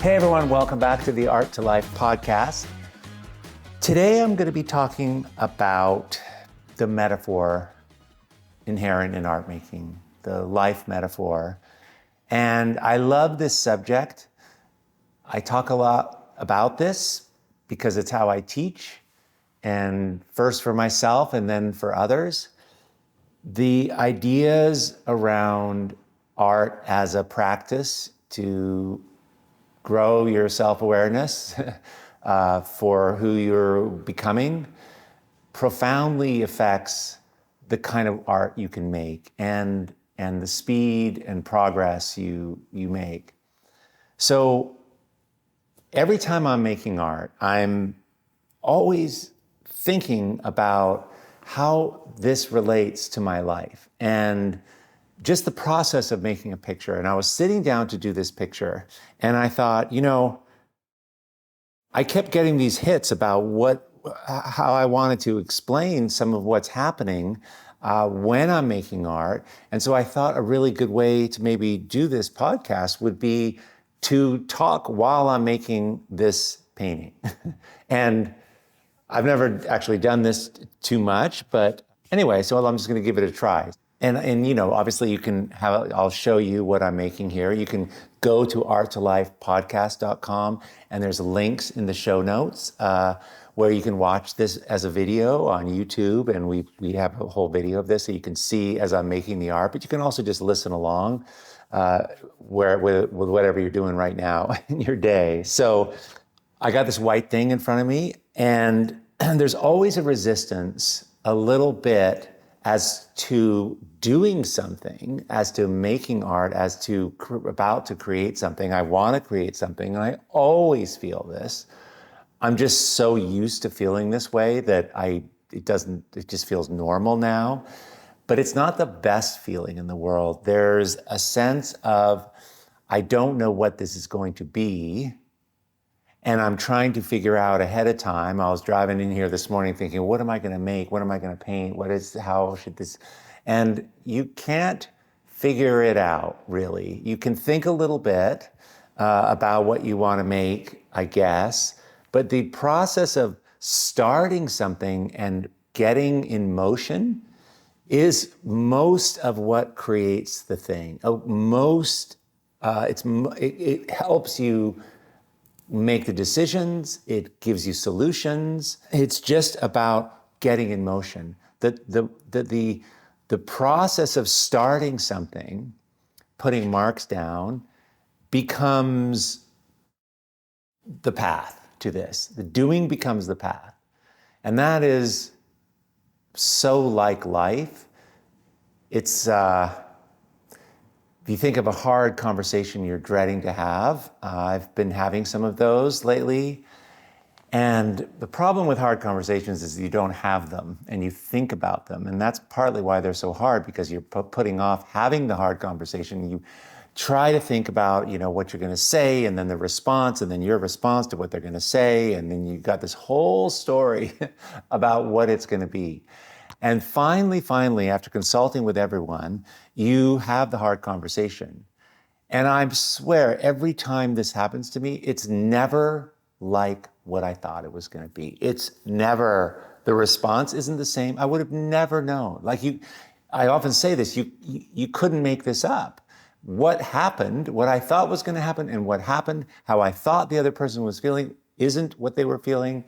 Hey everyone, welcome back to the Art2Life podcast. Today I'm going to be talking about the metaphor inherent in art making, the life metaphor. And I love this subject. I talk a lot about this because it's how I teach, and first for myself and then for others. The ideas around art as a practice to grow your self-awareness for who you're becoming profoundly affects the kind of art you can make and the speed and progress you make. So every time I'm making art, I'm always thinking about how this relates to my life and just the process of making a picture. And I was sitting down to do this picture and I thought, I kept getting these hits about how I wanted to explain some of what's happening when I'm making art. And so I thought a really good way to maybe do this podcast would be to talk while I'm making this painting. And I've never actually done this too much, but anyway, so I'm just going to give it a try. And obviously I'll show you what I'm making here. You can go to art2lifepodcast.com and there's links in the show notes where you can watch this as a video on YouTube. And we have a whole video of this so you can see as I'm making the art, but you can also just listen along with whatever you're doing right now in your day. So I got this white thing in front of me and there's always a resistance a little bit as to doing something, as to making art, as to about to create something. I want to create something, and I always feel this. I'm just so used to feeling this way that it just feels normal now. But it's not the best feeling in the world. There's a sense of, I don't know what this is going to be, and I'm trying to figure out ahead of time. I was driving in here this morning thinking, what am I going to make? What am I going to paint? How should this? And you can't figure it out, really. You can think a little bit about what you want to make, I guess. But the process of starting something and getting in motion is most of what creates the thing. It helps you make the decisions, it gives you solutions. It's just about getting in motion. The process of starting something, putting marks down, becomes the path to this. The doing becomes the path. And that is so like life. It's if you think of a hard conversation you're dreading to have, I've been having some of those lately. And the problem with hard conversations is you don't have them and you think about them. And that's partly why they're so hard, because you're putting off having the hard conversation. You try to think about, what you're going to say, and then the response, and then your response to what they're going to say. And then you've got this whole story about what it's going to be. And finally, after consulting with everyone, you have the hard conversation. And I swear, every time this happens to me, it's never like what I thought it was going to be. It's never, the response isn't the same. I would have never known. I often say this, you couldn't make this up. What happened, what I thought was going to happen, and what happened, how I thought the other person was feeling, isn't what they were feeling.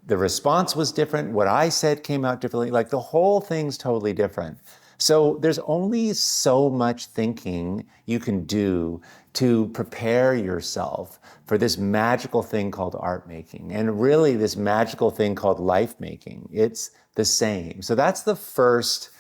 The response was different. What I said came out differently. The whole thing's totally different. So there's only so much thinking you can do to prepare yourself for this magical thing called art making, and really this magical thing called life making. It's the same. So that's the first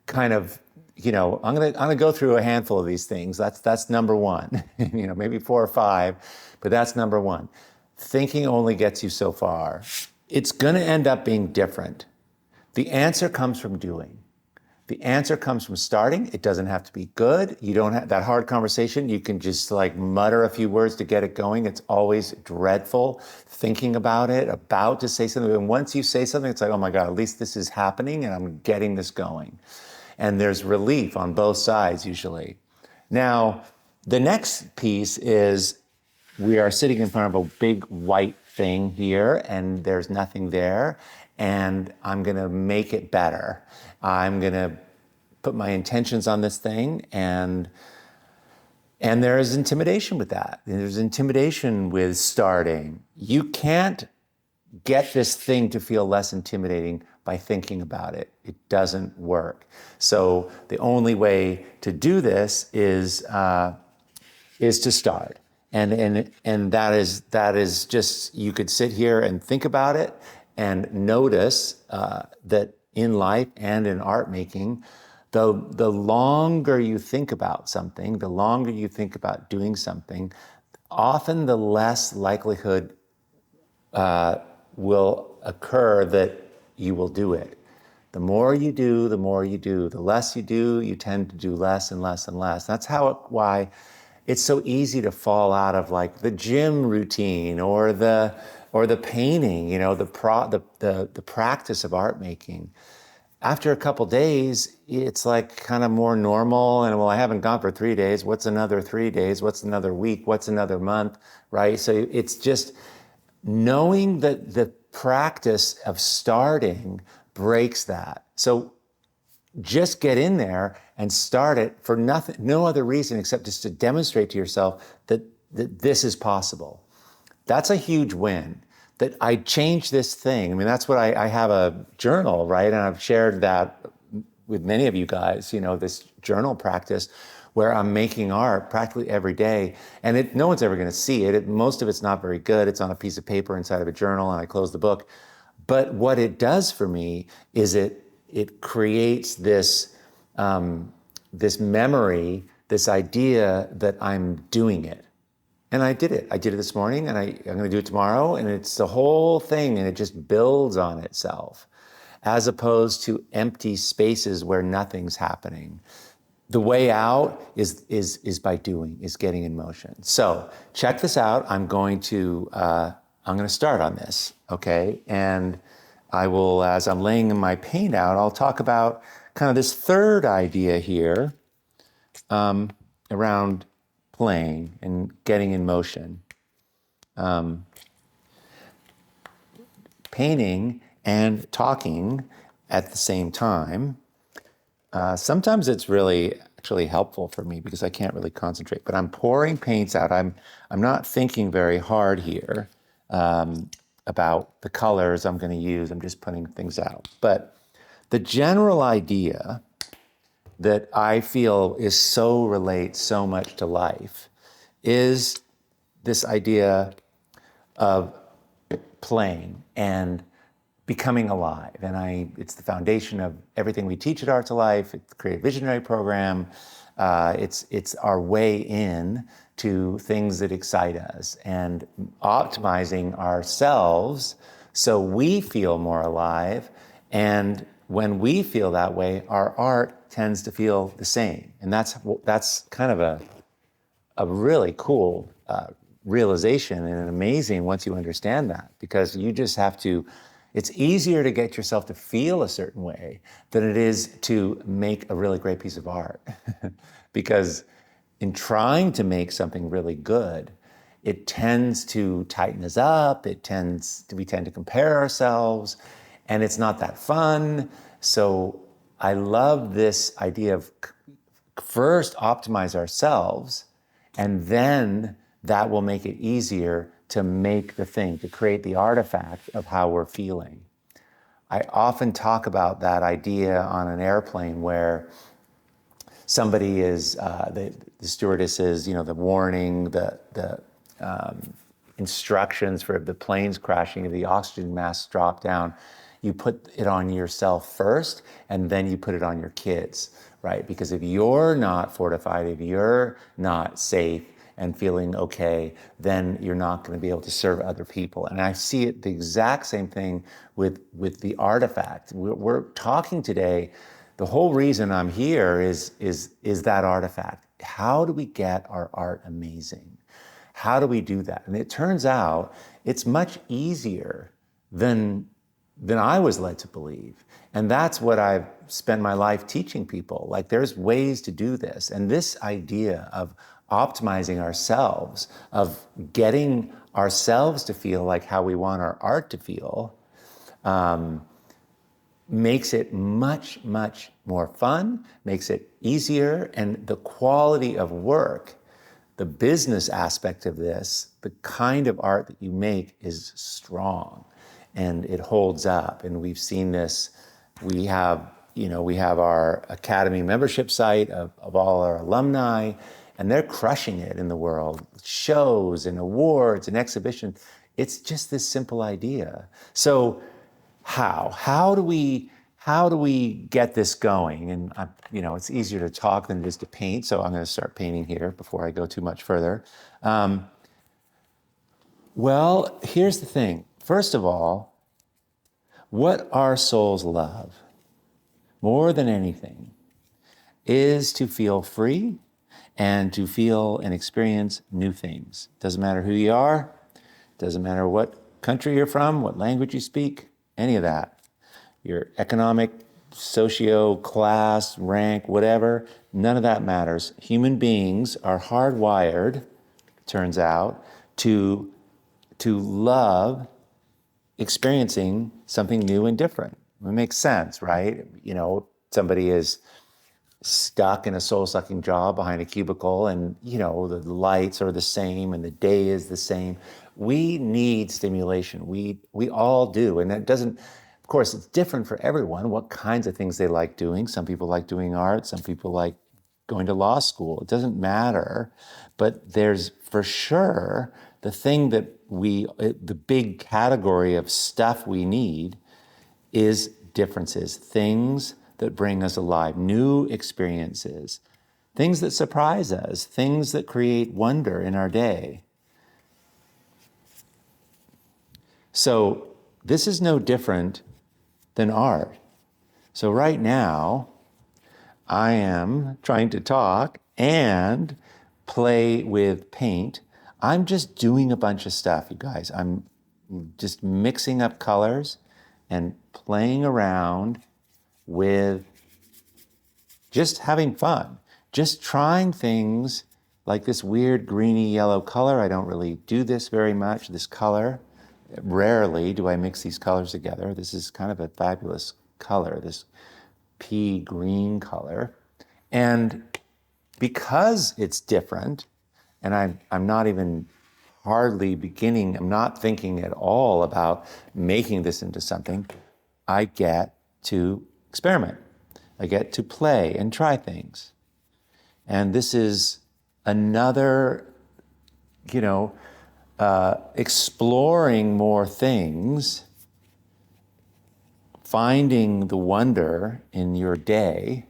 kind of, I'm gonna go through a handful of these things. That's number one. Maybe 4 or 5, but that's number one. Thinking only gets you so far. It's going to end up being different. The answer comes from doing. The answer comes from starting. It doesn't have to be good. You don't have that hard conversation. You can just mutter a few words to get it going. It's always dreadful thinking about it, about to say something. And once you say something, it's oh my God, at least this is happening and I'm getting this going. And there's relief on both sides usually. Now, the next piece is we are sitting in front of a big white thing here, and there's nothing there, and I'm going to make it better. I'm going to put my intentions on this thing, and there is intimidation with that. There's intimidation with starting. You can't get this thing to feel less intimidating by thinking about it. It doesn't work. So the only way to do this is to start. And that is just, you could sit here and think about it and notice that in life and in art making, the longer you think about something, the longer you think about doing something, often the less likelihood will occur that you will do it. The more you do, the more you do. The less you do, you tend to do less and less and less. That's why it's so easy to fall out of like the gym routine or the painting, the practice of art making. After a couple days, it's like kind of more normal. And well, I haven't gone for 3 days. What's another 3 days? What's another week? What's another month? Right? So it's just knowing that the practice of starting breaks that. So just get in there and start it for nothing, no other reason except just to demonstrate to yourself that this is possible. That's a huge win. That I changed this thing. I mean, that's what I have a journal, right? And I've shared that with many of you guys, this journal practice where I'm making art practically every day. And no one's ever going to see it. Most of it's not very good. It's on a piece of paper inside of a journal, and I close the book. But what it does for me is it creates this memory, this idea that I'm doing it. And I did it. I did it this morning, and I'm going to do it tomorrow. And it's the whole thing, and it just builds on itself, as opposed to empty spaces where nothing's happening. The way out is by doing, is getting in motion. So check this out. I'm going to start on this, okay? And I will, as I'm laying my paint out, I'll talk about kind of this third idea here around playing and getting in motion. Painting and talking at the same time. Sometimes it's really actually helpful for me because I can't really concentrate, but I'm pouring paints out. I'm not thinking very hard here about the colors I'm going to use. I'm just putting things out. But the general idea that I feel relates so much to life is this idea of playing and becoming alive. And it's the foundation of everything we teach at Art2Life. It's the Creative Visionary Program. It's our way in to things that excite us and optimizing ourselves so we feel more alive. And when we feel that way, our art tends to feel the same. And that's kind of a really cool realization, and amazing once you understand that, because you just have to, it's easier to get yourself to feel a certain way than it is to make a really great piece of art. Because in trying to make something really good, it tends to tighten us up, we tend to compare ourselves, and it's not that fun. So I love this idea of first optimize ourselves, and then that will make it easier to make the thing, to create the artifact of how we're feeling. I often talk about that idea on an airplane where somebody is, the stewardess is, the warning, the instructions for the plane's crashing, if the oxygen masks drop down, you put it on yourself first, and then you put it on your kids, right? Because if you're not fortified, if you're not safe and feeling okay, then you're not going to be able to serve other people. And I see it the exact same thing with the artifact. We're talking today, the whole reason I'm here is that artifact. How do we get our art amazing? How do we do that? And it turns out it's much easier than than I was led to believe. And that's what I've spent my life teaching people. Like, there's ways to do this. And this idea of optimizing ourselves, of getting ourselves to feel like how we want our art to feel, makes it much, much more fun, makes it easier, and the quality of work, the business aspect of this, the kind of art that you make is strong and it holds up. And we've seen this. We have our Academy membership site of all our alumni, and they're crushing it in the world. Shows and awards and exhibitions. It's just this simple idea. So how do we get this going? And it's easier to talk than it is to paint, so I'm going to start painting here before I go too much further. Well, here's the thing. First of all, what our souls love more than anything is to feel free and to feel and experience new things. Doesn't matter who you are, doesn't matter what country you're from, what language you speak, any of that. Your economic, socio, class, rank, whatever, none of that matters. Human beings are hardwired, turns out, to love experiencing something new and different. It makes sense, right? Somebody is stuck in a soul-sucking job behind a cubicle, and the lights are the same and the day is the same. We need stimulation. We all do. And that doesn't, of course, it's different for everyone, what kinds of things they like doing. Some people like doing art. Some people like going to law school. It doesn't matter. But there's for sure the thing that the big category of stuff we need is differences, things that bring us alive, new experiences, things that surprise us, things that create wonder in our day. So this is no different than art. So right now, I am trying to talk and play with paint. I'm just doing a bunch of stuff, you guys. I'm just mixing up colors and playing around with just having fun, just trying things like this weird greeny yellow color. I don't really do this very much, this color. Rarely do I mix these colors together. This is kind of a fabulous color, this pea green color. And because it's different, and I'm not even hardly beginning, I'm not thinking at all about making this into something, I get to experiment. I get to play and try things. And this is another, exploring more things, finding the wonder in your day,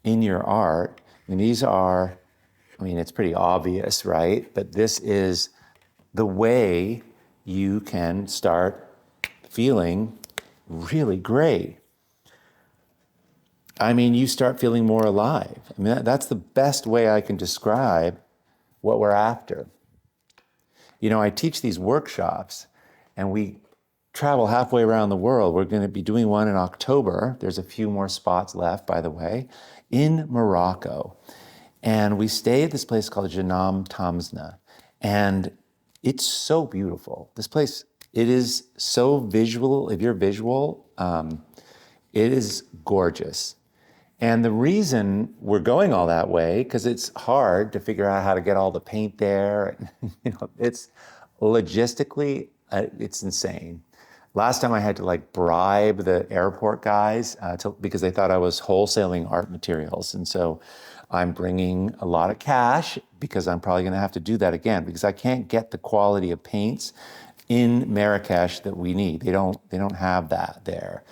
in your art. And these are, it's pretty obvious, right? But this is the way you can start feeling really great. You start feeling more alive. That's the best way I can describe what we're after. I teach these workshops, and we travel halfway around the world. We're going to be doing one in October. There's a few more spots left, by the way, in Morocco. And we stay at this place called Janam Tamsna. And it's so beautiful. This place, it is so visual. If you're visual, it is gorgeous. And the reason we're going all that way, because it's hard to figure out how to get all the paint there. It's logistically, it's insane. Last time I had to bribe the airport guys because they thought I was wholesaling art materials. And so I'm bringing a lot of cash because I'm probably going to have to do that again because I can't get the quality of paints in Marrakesh that we need. They don't have that there.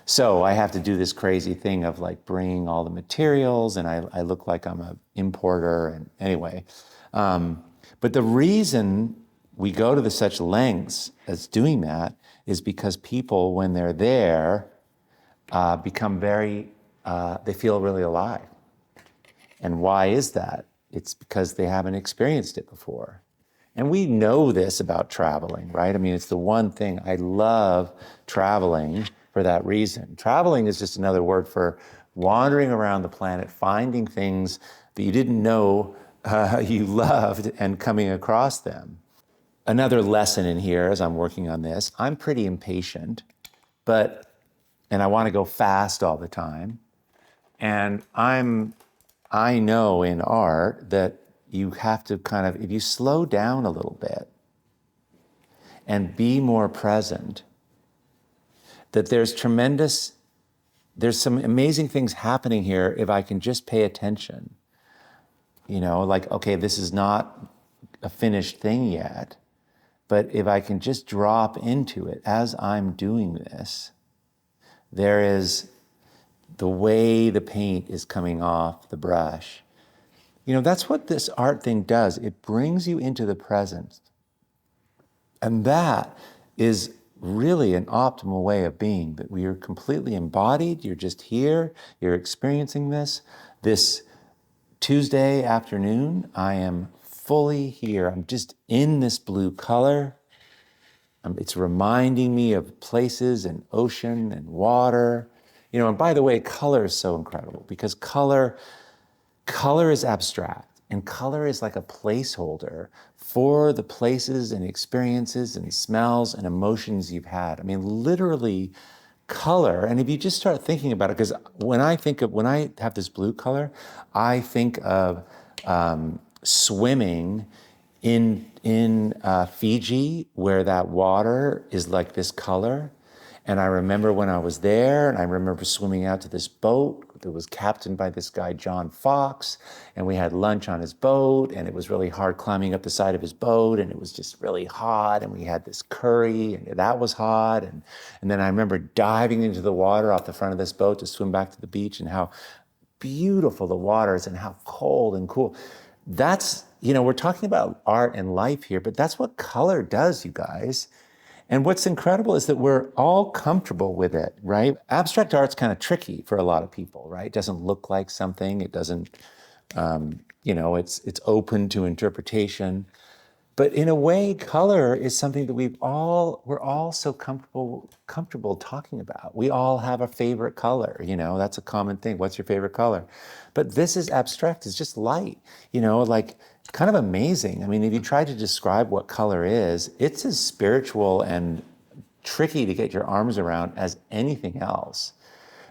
So I have to do this crazy thing of bringing all the materials, and I look like I'm an importer. And anyway, but the reason we go to such lengths as doing that is because people, when they're there, become they feel really alive. And why is that? It's because they haven't experienced it before. And we know this about traveling, right? I mean, it's the one thing I love traveling for that reason. Traveling is just another word for wandering around the planet, finding things that you didn't know you loved and coming across them. Another lesson in here as I'm working on this, I'm pretty impatient, and I want to go fast all the time. And I know in art that you have to kind of, if you slow down a little bit and be more present, that there's some amazing things happening here if I can just pay attention. Like, okay, this is not a finished thing yet, but if I can just drop into it as I'm doing this, there is the way the paint is coming off the brush. That's what this art thing does. It brings you into the present. And that is really an optimal way of being, that we are completely embodied. You're just here, you're experiencing this. This Tuesday afternoon, I am fully here. I'm just in this blue color. It's reminding me of places and ocean and water. And by the way, color is so incredible because color is abstract, and color is like a placeholder for the places and experiences and smells and emotions you've had. I mean, literally color. And if you just start thinking about it, because when I have this blue color, I think of swimming in Fiji, where that water is like this color. And I remember when I was there, and I remember swimming out to this boat that was captained by this guy, John Fox, and we had lunch on his boat, and it was really hard climbing up the side of his boat, and it was just really hot, and we had this curry, and that was hot, and then I remember diving into the water off the front of this boat to swim back to the beach, and how beautiful the water is, and how cold and cool. That's, we're talking about art and life here, but that's what color does, you guys. And what's incredible is that we're all comfortable with it, right? Abstract art's kind of tricky for a lot of people, right? It doesn't look like something. It doesn't, it's open to interpretation. But in a way, color is something that we're all so comfortable talking about. We all have a favorite color, that's a common thing. What's your favorite color? But this is abstract, it's just light, like kind of amazing. I mean, if you try to describe what color is, it's as spiritual and tricky to get your arms around as anything else.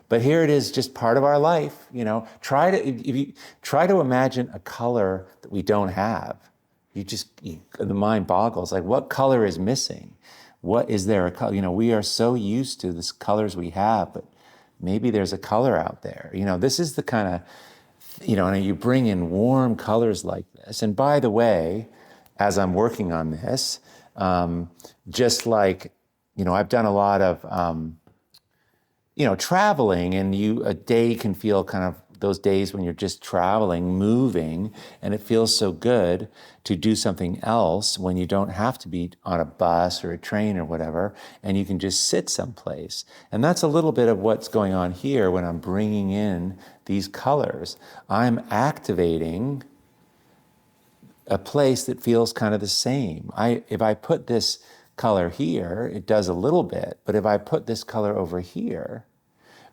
But here it is, just part of our life, if you try to imagine a color that we don't have, the mind boggles, like what color is missing? What is there a color? We are so used to the colors we have, but maybe there's a color out there. This is the kind of, and you bring in warm colors like this. And by the way, as I'm working on this, just like, I've done a lot of, traveling, and a day can feel kind of those days when you're just traveling, moving, and it feels so good to do something else when you don't have to be on a bus or a train or whatever, and you can just sit someplace. And that's a little bit of what's going on here when I'm bringing in these colors. I'm activating a place that feels kind of the same. If I put this color here, it does a little bit, but if I put this color over here,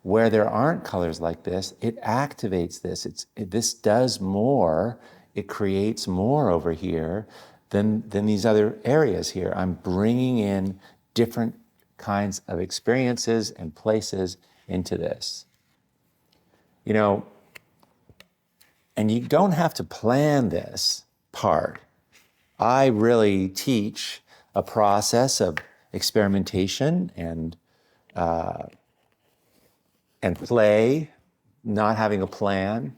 where there aren't colors like this, it activates this. This does more, it creates more over here than these other areas here. I'm bringing in different kinds of experiences and places into this. And you don't have to plan this part. I really teach a process of experimentation and play, not having a plan,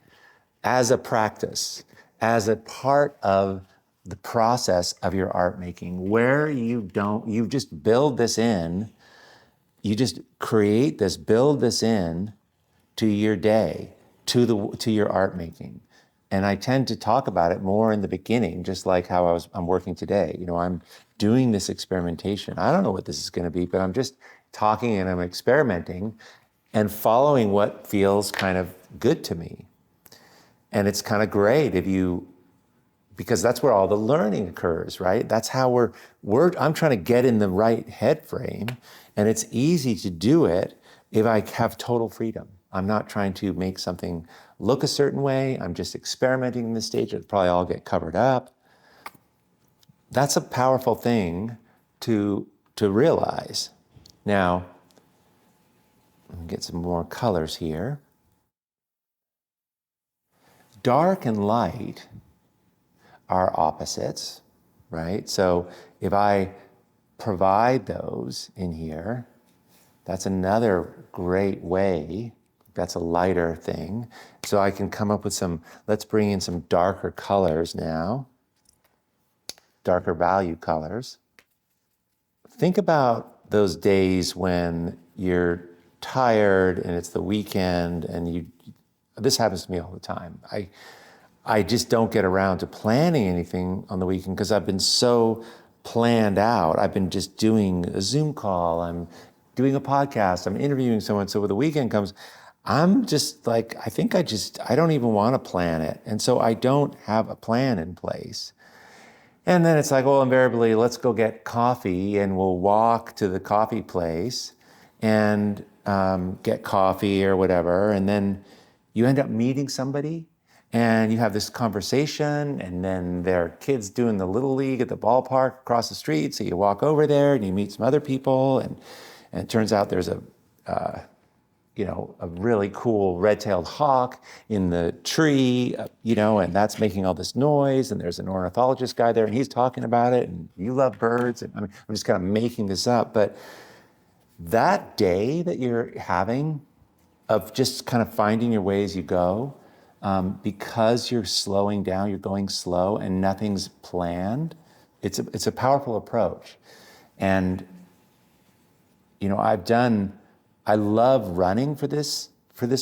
as a practice, as a part of the process of your art making, where you just build this in, you just create this, build this in to your day, to your art making. And I tend to talk about it more in the beginning, just like how I'm working today. I'm doing this experimentation. I don't know what this is going to be, but I'm just talking and I'm experimenting and following what feels kind of good to me. And it's kind of great if you because that's where all the learning occurs, right? That's how I'm trying to get in the right head frame, and it's easy to do it if I have total freedom. I'm not trying to make something look a certain way. I'm just experimenting in this stage. It'll probably all get covered up. That's a powerful thing to realize. Now, let me get some more colors here. Dark and light are opposites, right? So if I provide those in here, that's another great way. That's a lighter thing. So I can come up with let's bring in some darker colors now, darker value colors. Think about those days when you're tired and it's the weekend and this happens to me all the time. I just don't get around to planning anything on the weekend because I've been so planned out. I've been just doing a Zoom call, I'm doing a podcast, I'm interviewing someone. So when the weekend comes, I'm just like, I don't even want to plan it. And so I don't have a plan in place. And then it's like, well, invariably, let's go get coffee and we'll walk to the coffee place and get coffee or whatever. And then you end up meeting somebody and you have this conversation, and then there are kids doing the Little League at the ballpark across the street. So you walk over there and you meet some other people, and it turns out there's a really cool red-tailed hawk in the tree, and that's making all this noise, and there's an ornithologist guy there and he's talking about it, and you love birds. And I'm just kind of making this up, but that day that you're having of just kind of finding your way as you go, because you're slowing down, you're going slow and nothing's planned, it's a powerful approach. And I love running for this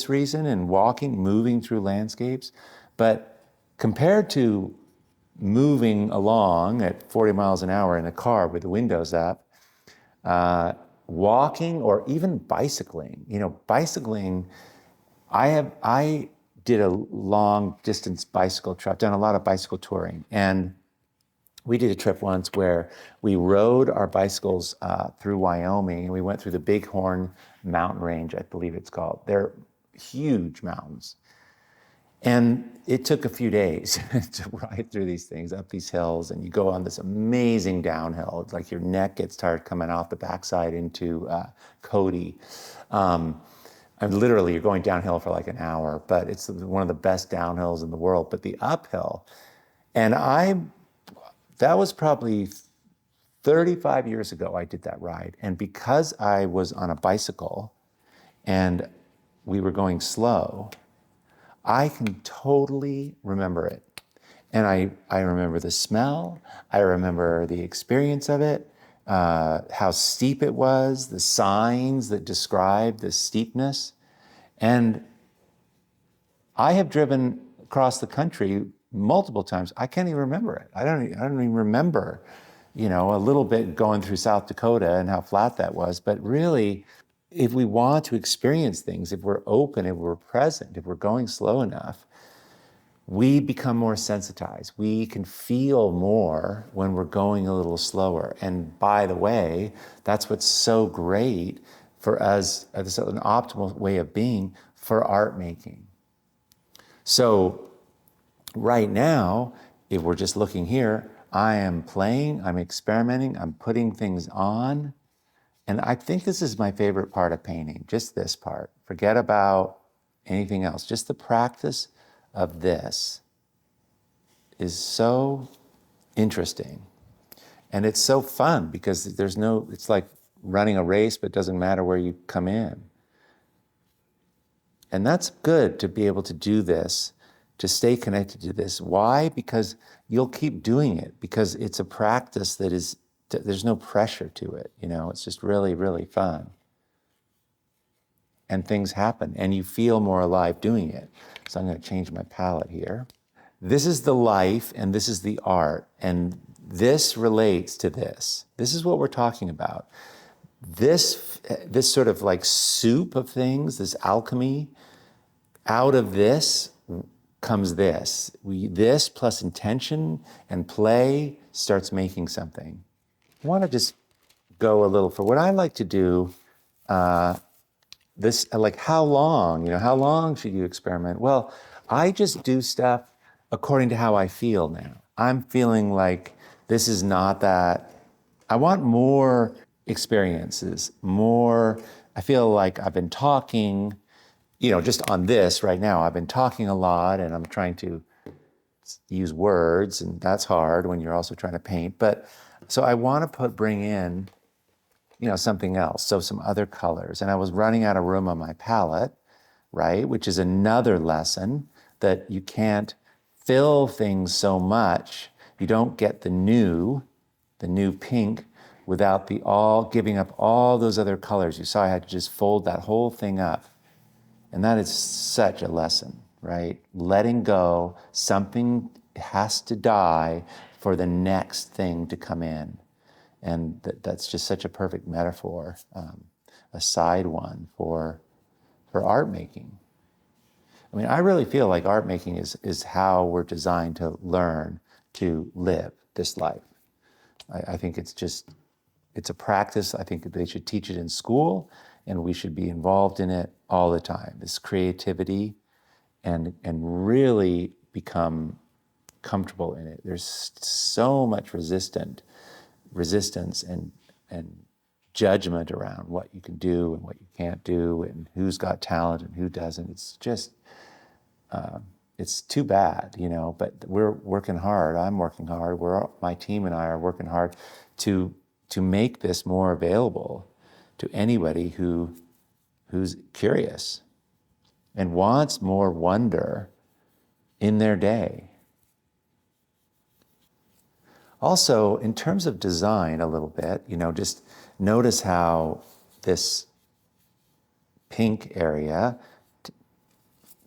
reason, and walking, moving through landscapes. But compared to moving along at 40 miles an hour in a car with the windows up, walking or even bicycling, I did a long distance bicycle trip. I've done a lot of bicycle touring, and we did a trip once where we rode our bicycles through Wyoming, and we went through the Bighorn mountain range, I believe it's called. They're huge mountains. And it took a few days to ride through these things, up these hills, and you go on this amazing downhill. It's like your neck gets tired coming off the backside into Cody. And literally, you're going downhill for like an hour, but it's one of the best downhills in the world. But the uphill, and that was probably 35 years ago I did that ride. And because I was on a bicycle and we were going slow, I can totally remember it. And I remember the smell, I remember the experience of it, how steep it was, the signs that describe the steepness. And I have driven across the country multiple times. I can't even remember it. I don't even remember, a little bit going through South Dakota and how flat that was. But really, if we want to experience things, if we're open, if we're present, if we're going slow enough, we become more sensitized. We can feel more when we're going a little slower. And by the way, that's what's so great for us, it's an optimal way of being for art making. So right now, if we're just looking here, I am playing, I'm experimenting, I'm putting things on. And I think this is my favorite part of painting, just this part. Forget about anything else. Just the practice of this is so interesting. And it's so fun because it's like running a race, but it doesn't matter where you come in. And that's good to be able to do this, to stay connected to this. Why? Because you'll keep doing it, because it's a practice there's no pressure to it. It's just really, really fun. And things happen, and you feel more alive doing it. So I'm going to change my palette here. This is the life, and this is the art, and this relates to this. This is what we're talking about. This sort of like soup of things, this alchemy, out of this, comes this. This plus intention and play starts making something. I want to just go a little for what I like to do. This, like, how long? How long should you experiment? Well, I just do stuff according to how I feel now. I'm feeling like this is not that. I want more experiences, more. I feel like I've been talking, just on this right now, I've been talking a lot and I'm trying to use words, and that's hard when you're also trying to paint. But so I want to bring in, something else. So some other colors. And I was running out of room on my palette, right? Which is another lesson that you can't fill things so much. You don't get the new pink without giving up all those other colors. You saw I had to just fold that whole thing up. And that is such a lesson, right? Letting go, something has to die for the next thing to come in. And that's just such a perfect metaphor, a side one for art making. I mean, I really feel like art making is how we're designed to learn to live this life. I think it's a practice. I think they should teach it in school, and we should be involved in it all the time. This creativity, and really become comfortable in it. There's so much resistance and judgment around what you can do and what you can't do, and who's got talent and who doesn't. It's just, it's too bad, but we're working hard. I'm working hard. My team and I are working hard to make this more available to anybody who's curious and wants more wonder in their day. Also, in terms of design a little bit, just notice how this pink area,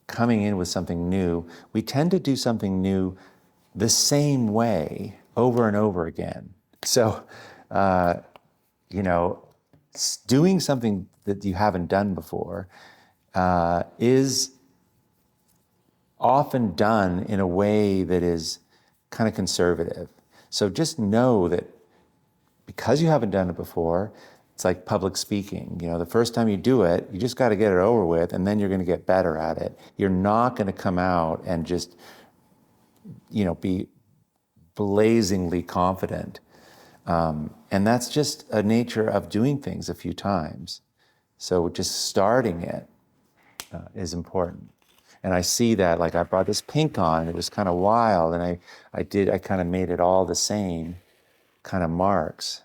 coming in with something new, we tend to do something new the same way over and over again. So, doing something that you haven't done before is often done in a way that is kind of conservative. So just know that because you haven't done it before, it's like public speaking. The first time you do it, you just got to get it over with, and then you're going to get better at it. You're not going to come out and just, be blazingly confident. And that's just a nature of doing things a few times. So just starting it is important. And I see that, like, I brought this pink on, it was kind of wild, and I kind of made it all the same kind of marks.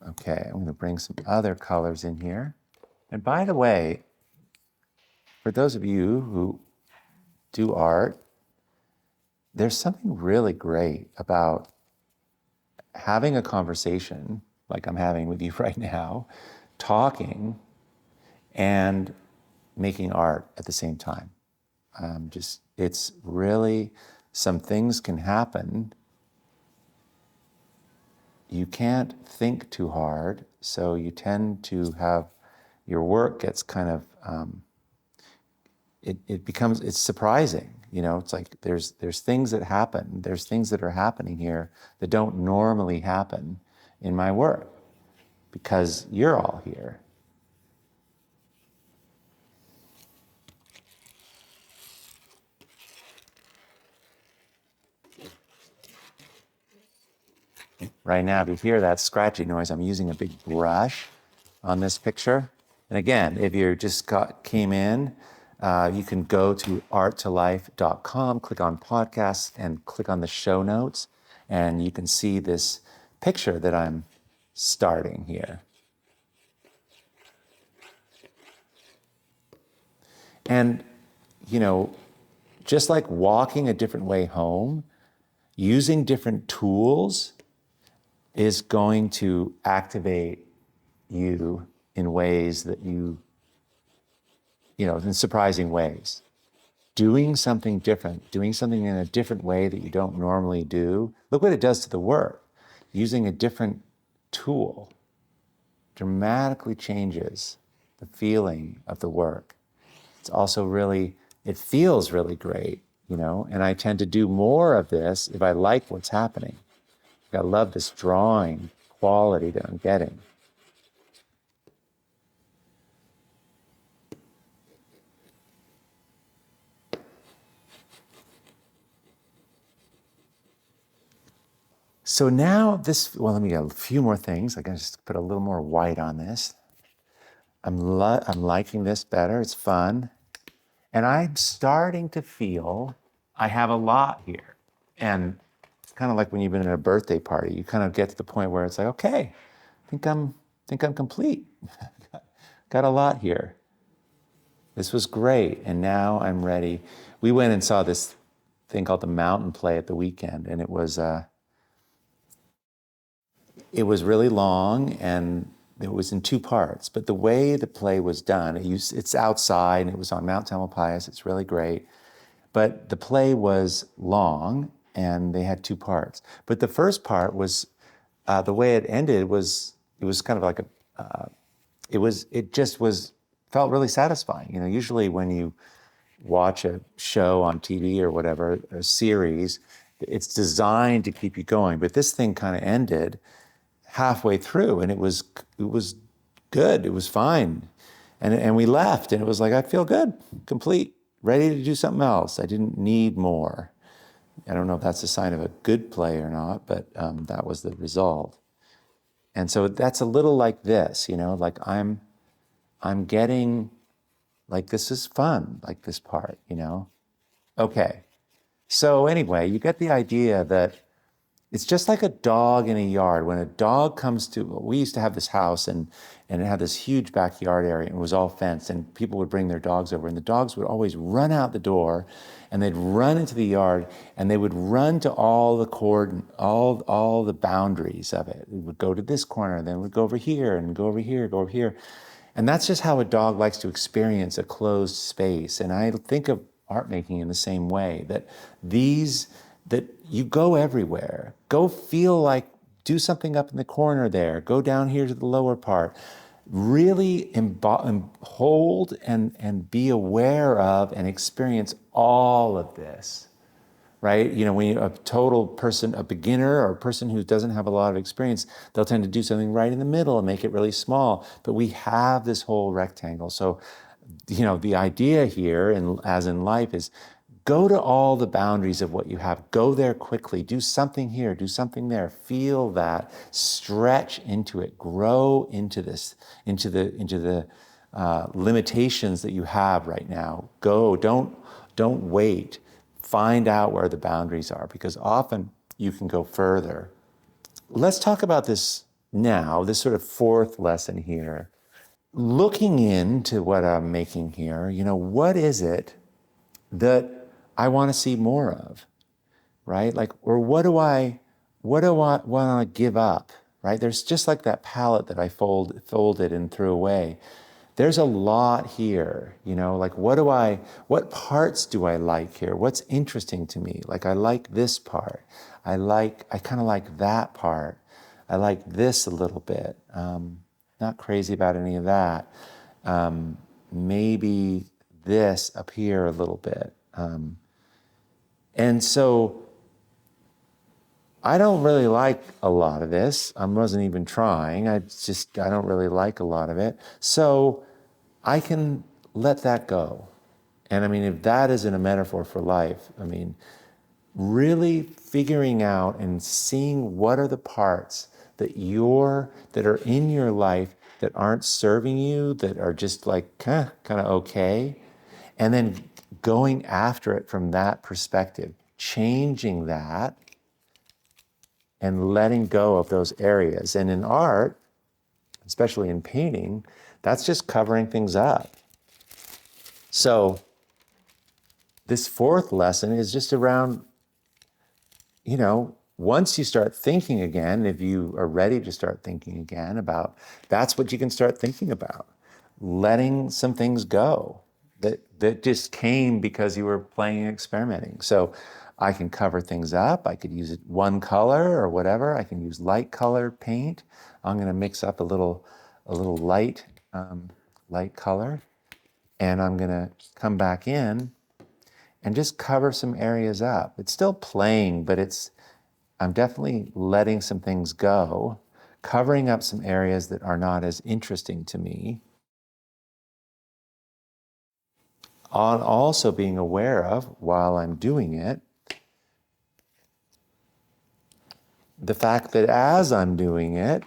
Okay, I'm going to bring some other colors in here. And by the way, for those of you who do art, there's something really great about having a conversation like I'm having with you right now, talking and making art at the same time. It's really, some things can happen. You can't think too hard, so you tend to have, your work gets kind of, it's surprising. It's like there's things that happen, there's things that are happening here that don't normally happen in my work because you're all here. Right now, if you hear that scratchy noise, I'm using a big brush on this picture. And again, if you just came in, you can go to Art2Life.com, click on podcasts, and click on the show notes, and you can see this picture that I'm starting here. And, just like walking a different way home, using different tools is going to activate you in ways that in surprising ways. Doing something different, doing something in a different way that you don't normally do, look what it does to the work. Using a different tool dramatically changes the feeling of the work. It's also really, it feels really great, you know, and I tend to do more of this if I like what's happening. I love this drawing quality that I'm getting. So now this, well, let me get a few more things. I can just put a little more white on this. I'm liking this better. It's fun. And I'm starting to feel I have a lot here. And it's kind of like when you've been at a birthday party, you kind of get to the point where it's like, okay, think I'm complete. Got a lot here. This was great. And now I'm ready. We went and saw this thing called the Mountain Play at the weekend, and it was really long, and it was in two parts. But the way the play was done, it's outside, and it was on Mount Tamalpais. It's really great. But the play was long, and they had two parts. But the first part was, the way it ended was, it was kind of like felt really satisfying. You know, usually when you watch a show on TV or whatever, a series, it's designed to keep you going. But this thing kind of ended halfway through, and it was good. It was fine, and we left, and it was like, I feel good, complete, ready to do something else. I didn't need more. I don't know if that's a sign of a good play or not, but that was the result. And so that's a little like this, you know, like I'm getting, like, this is fun, like this part, you know. Okay, so anyway, you get the idea that it's just like a dog in a yard. When a dog comes to, we used to have this house, and it had this huge backyard area, and it was all fenced, and people would bring their dogs over, and the dogs would always run out the door, and they'd run into the yard, and they would run to all the boundaries of it. It would go to this corner, then it would go over here, and go over here, go over here. And that's just how a dog likes to experience a closed space. And I think of art making in the same way, that you go everywhere. Go feel like, do something up in the corner there. Go down here to the lower part. Really hold and be aware of and experience all of this, right? You know, when you're a total person, a beginner or a person who doesn't have a lot of experience, they'll tend to do something right in the middle and make it really small. But we have this whole rectangle. So, you know, the idea here, and as in life, is go to all the boundaries of what you have. Go there quickly. Do something here. Do something there. Feel that. Stretch into it. Grow into this. Into the limitations that you have right now. Go. Don't wait. Find out where the boundaries are, because often you can go further. Let's talk about this now. This sort of fourth lesson here. Looking into what I'm making here, you know, what is it that I want to see more of, right? Like, or what do I want to give up, right? There's just like that palette that I folded and threw away. There's a lot here, you know, like what parts do I like here? What's interesting to me? Like, I like this part. I kind of like that part. I like this a little bit. Not crazy about any of that. Maybe this up here a little bit. And so I don't really like a lot of this. I wasn't even trying. I don't really like a lot of it. So I can let that go. And I mean, if that isn't a metaphor for life, I mean, really figuring out and seeing what are the parts that are in your life that aren't serving you, that are just like kind of okay, and then going after it from that perspective, changing that and letting go of those areas. And in art, especially in painting, that's just covering things up. So this fourth lesson is just around, you know, once you start thinking again, if you are ready to start thinking again about, that's what you can start thinking about. Letting some things go that just came because you were playing and experimenting. So I can cover things up. I could use it one color or whatever. I can use light color paint. I'm going to mix up a little light light color. And I'm gonna come back in and just cover some areas up. It's still playing, but I'm definitely letting some things go, covering up some areas that are not as interesting to me. On also being aware of, while I'm doing it, the fact that as I'm doing it,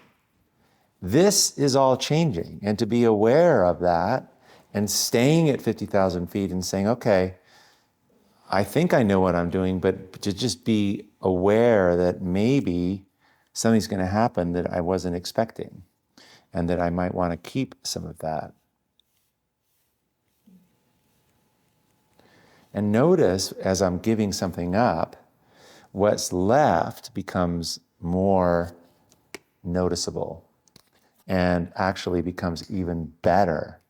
this is all changing. And to be aware of that and staying at 50,000 feet and saying, okay, I think I know what I'm doing, but to just be aware that maybe something's going to happen that I wasn't expecting and that I might want to keep some of that. And notice as I'm giving something up, what's left becomes more noticeable and actually becomes even better.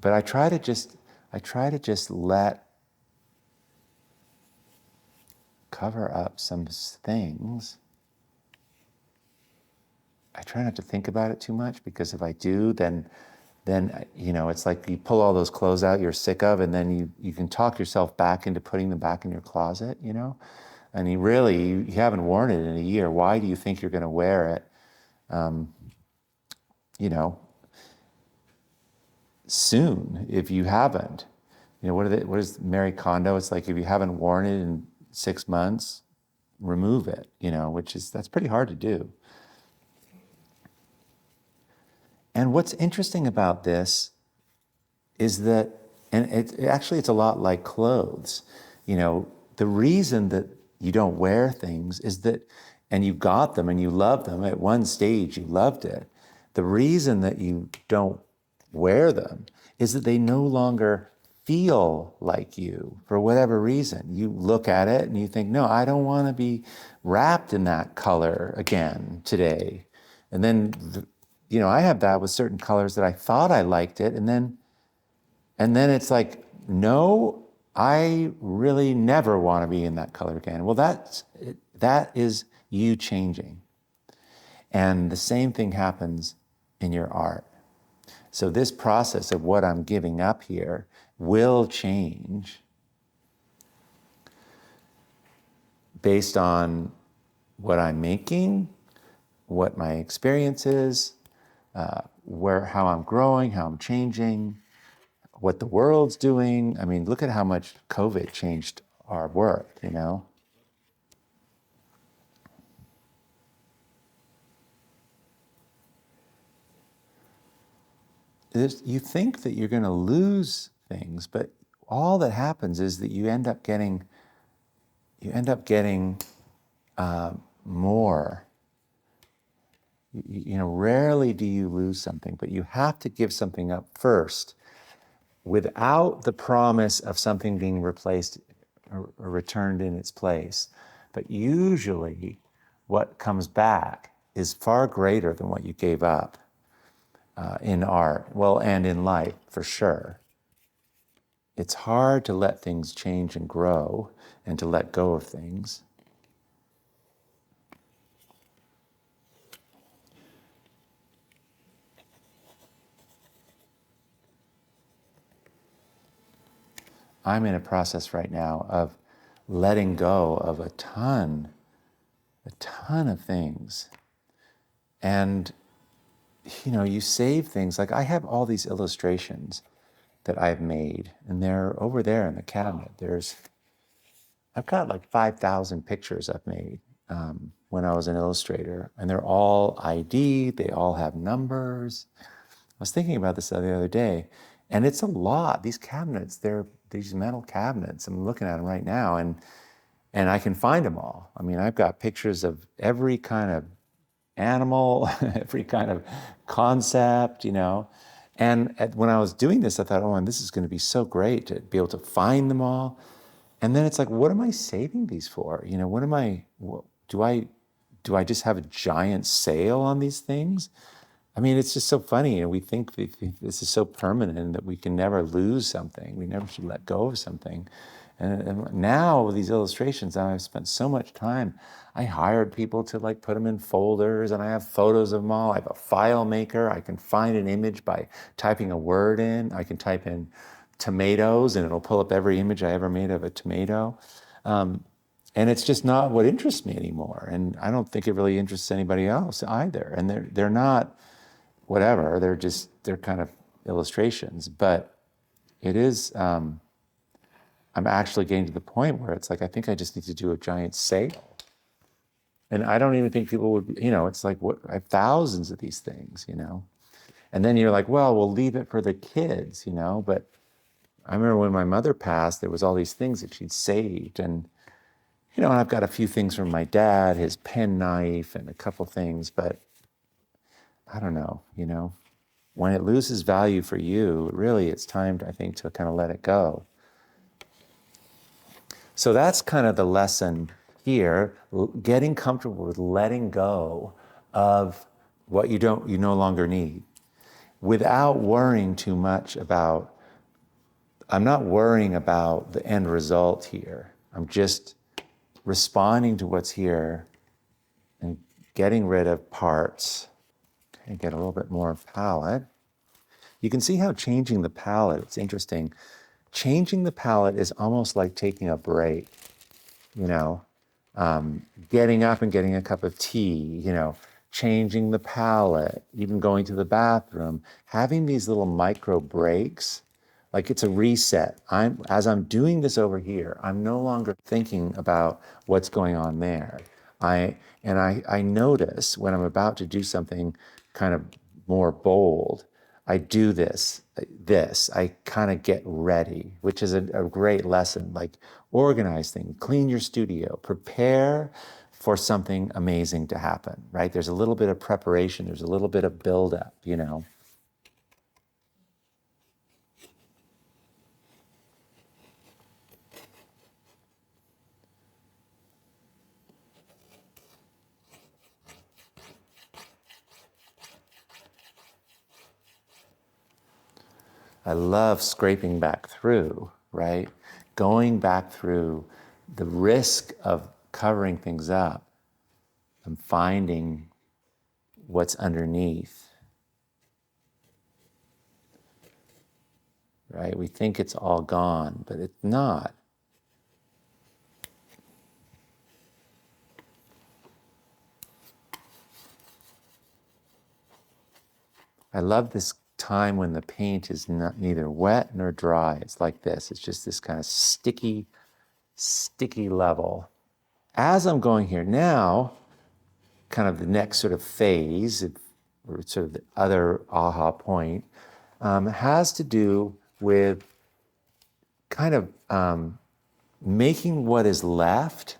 But I try to just let cover up some things. I try not to think about it too much, because if I do, then it's like you pull all those clothes out you're sick of, and then you can talk yourself back into putting them back in your closet, and you haven't worn it in a year. Why do you think you're going to wear it soon if you haven't? What is Marie Kondo? It's like, if you haven't worn it in 6 months, remove it, that's pretty hard to do. And what's interesting about this is that, and it's a lot like clothes. The reason that you don't wear things is that, and you got them and you love them, at one stage you loved it. The reason that you don't wear them is that they no longer feel like you for whatever reason. You look at it and you think, no, I don't want to be wrapped in that color again today. And then, I have that with certain colors that I thought I liked it, and then it's like, no, I really never want to be in that color again. Well, that is you changing. And the same thing happens in your art. So this process of what I'm giving up here will change based on what I'm making, what my experience is, how I'm growing, how I'm changing, what the world's doing. I mean, look at how much COVID changed our work, You think that you're going to lose things, but all that happens is that you end up getting more. Rarely do you lose something, but you have to give something up first without the promise of something being replaced or returned in its place. But usually what comes back is far greater than what you gave up in art, and in life, for sure. It's hard to let things change and grow and to let go of things. I'm in a process right now of letting go of a ton of things. And, you save things. Like, I have all these illustrations that I've made, and they're over there in the cabinet. I've got like 5,000 pictures I've made when I was an illustrator, and they're all ID'd, they all have numbers. I was thinking about this the other day, and it's a lot. These cabinets, they're these metal cabinets. I'm looking at them right now, and I can find them all. I mean, I've got pictures of every kind of animal, every kind of concept, And when I was doing this, I thought, and this is going to be so great to be able to find them all. And then it's like, what am I saving these for? Do I just have a giant sale on these things? I mean, it's just so funny. We think this is so permanent that we can never lose something. We never should let go of something. And now with these illustrations, I've spent so much time. I hired people to like put them in folders, and I have photos of them all. I have a file maker. I can find an image by typing a word in. I can type in tomatoes, and it'll pull up every image I ever made of a tomato. And it's just not what interests me anymore. And I don't think it really interests anybody else either. And they're not whatever. They're kind of illustrations. But it is. I'm actually getting to the point where it's like, I think I just need to do a giant sale. And I don't even think people would, it's like, what, I have thousands of these things, And then you're like, well, we'll leave it for the kids, But I remember when my mother passed, there was all these things that she'd saved. And, and I've got a few things from my dad, his penknife and a couple things, but I don't know, when it loses value for you, really it's time, I think, to kind of let it go. So that's kind of the lesson here, getting comfortable with letting go of what you no longer need without worrying too much about, I'm not worrying about the end result here. I'm just responding to what's here and getting rid of parts. Okay, get a little bit more palette. You can see how changing the palette, it's interesting. Changing the palette is almost like taking a break, getting up and getting a cup of tea, changing the palette, even going to the bathroom, having these little micro breaks, like it's a reset. As I'm doing this over here, I'm no longer thinking about what's going on there. I notice when I'm about to do something kind of more bold, I do this, I kind of get ready, which is a great lesson, like organize things, clean your studio, prepare for something amazing to happen, right? There's a little bit of preparation, there's a little bit of buildup, I love scraping back through, right? Going back through the risk of covering things up and finding what's underneath, right? We think it's all gone, but it's not. I love this time when the paint is neither wet nor dry. It's like this. It's just this kind of sticky level. As I'm going here now, kind of the next sort of phase, or sort of the other aha point, has to do with kind of making what is left,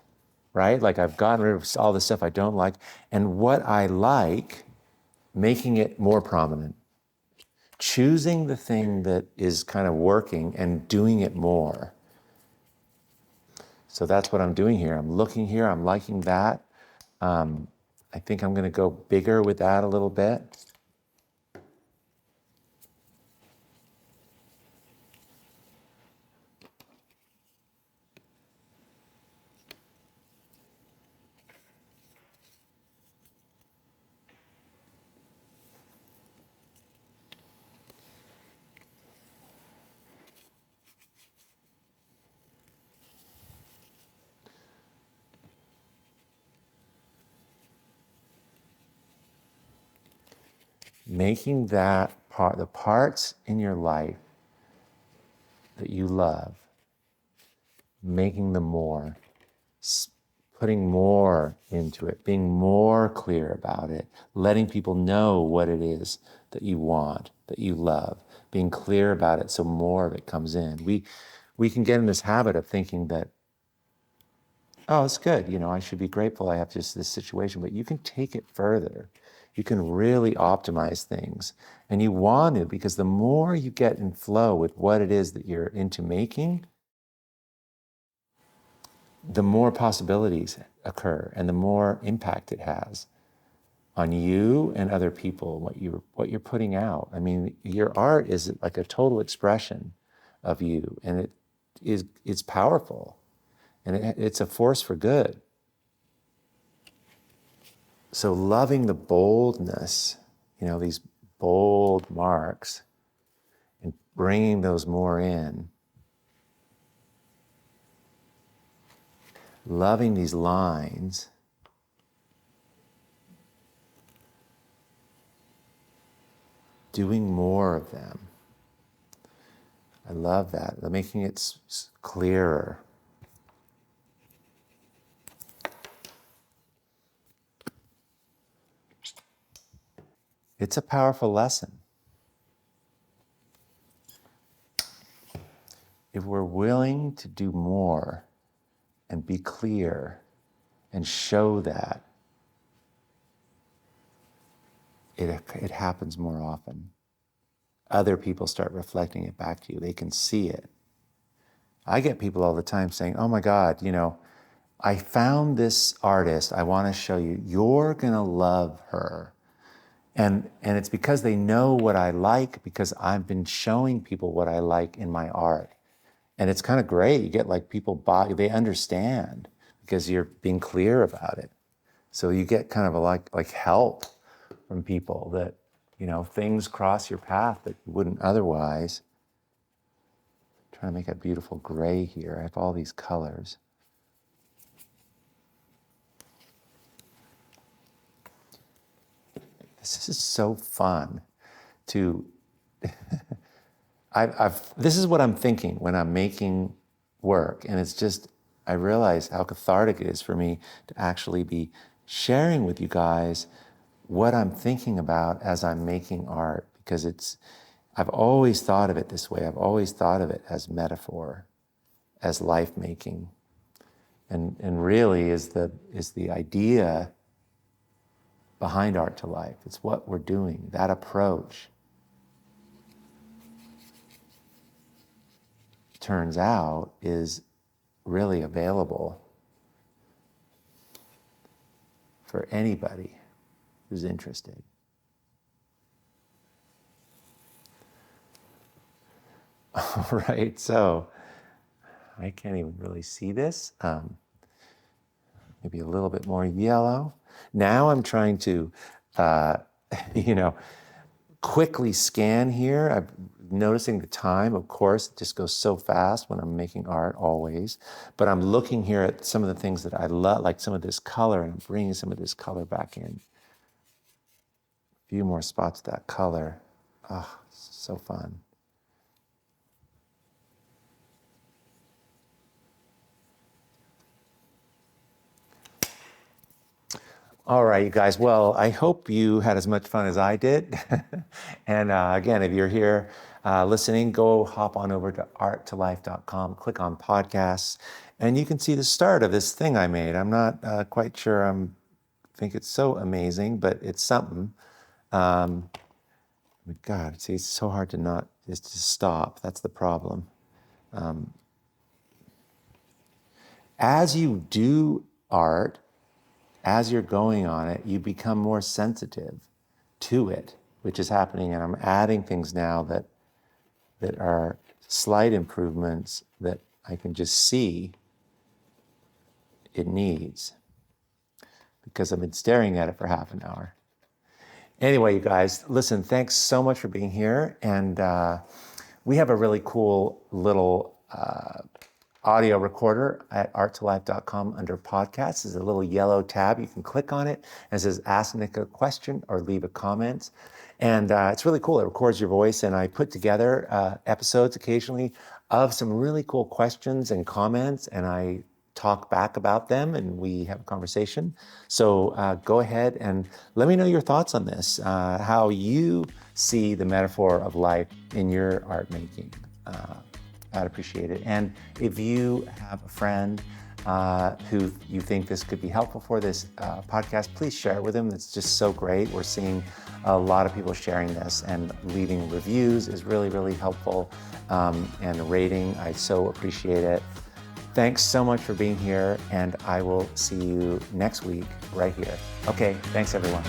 right? Like I've gotten rid of all the stuff I don't like, and what I like, making it more prominent. Choosing the thing that is kind of working and doing it more. So that's what I'm doing here. I'm looking here, I'm liking that. I think I'm going to go bigger with that a little bit. Making that part, the parts in your life that you love, making them more, putting more into it, being more clear about it, letting people know what it is that you want, that you love, being clear about it so more of it comes in. We can get in this habit of thinking that, oh, it's good, I should be grateful I have just this situation, but you can take it further. You can really optimize things. And you want to, because the more you get in flow with what it is that you're into making, the more possibilities occur and the more impact it has on you and other people, what you're putting out. I mean, your art is like a total expression of you, and is powerful, and it's a force for good. So loving the boldness, these bold marks, and bringing those more in. Loving these lines. Doing more of them. I love that. Making it clearer. It's a powerful lesson. If we're willing to do more and be clear and show that, it happens more often. Other people start reflecting it back to you. They can see it. I get people all the time saying, oh my God, I found this artist. I want to show you. You're going to love her. And it's because they know what I like, because I've been showing people what I like in my art. And it's kind of great. You get people they understand because you're being clear about it. So you get kind of like help from people that, things cross your path that you wouldn't otherwise. I'm trying to make a beautiful gray here. I have all these colors. This is so fun to, this is what I'm thinking when I'm making work. And it's just, I realize how cathartic it is for me to actually be sharing with you guys what I'm thinking about as I'm making art, because I've always thought of it this way. I've always thought of it as metaphor, as life making. And really is the idea behind Art2Life. It's what we're doing, that approach. Turns out is really available for anybody who's interested. All right, so I can't even really see this. Maybe a little bit more yellow. Now I'm trying to, quickly scan here. I'm noticing the time, of course, it just goes so fast when I'm making art always. But I'm looking here at some of the things that I love, like some of this color, and I'm bringing some of this color back in. A few more spots of that color. Oh, so fun. All right, you guys. Well, I hope you had as much fun as I did. And again, if you're here listening, go hop on over to art2life.com, click on podcasts, and you can see the start of this thing I made. I'm not quite sure I think it's so amazing, but it's something. God, see, it's so hard to stop. That's the problem. As you do art, as you're going on it, you become more sensitive to it, which is happening. And I'm adding things now that are slight improvements that I can just see it needs, because I've been staring at it for half an hour. Anyway, you guys, listen, thanks so much for being here. And we have a really cool little audio recorder at art2life.com under podcasts. There's a little yellow tab. You can click on it, and it says ask Nick a question or leave a comment. And it's really cool. It records your voice, and I put together episodes occasionally of some really cool questions and comments, and I talk back about them, and we have a conversation. So go ahead and let me know your thoughts on this, how you see the metaphor of life in your art making. I'd appreciate it. And if you have a friend who you think this could be helpful for, this podcast, please share it with them. It's just so great. We're seeing a lot of people sharing this, and leaving reviews is really, really helpful. And a rating, I so appreciate it. Thanks so much for being here, and I will see you next week right here. Okay, thanks everyone.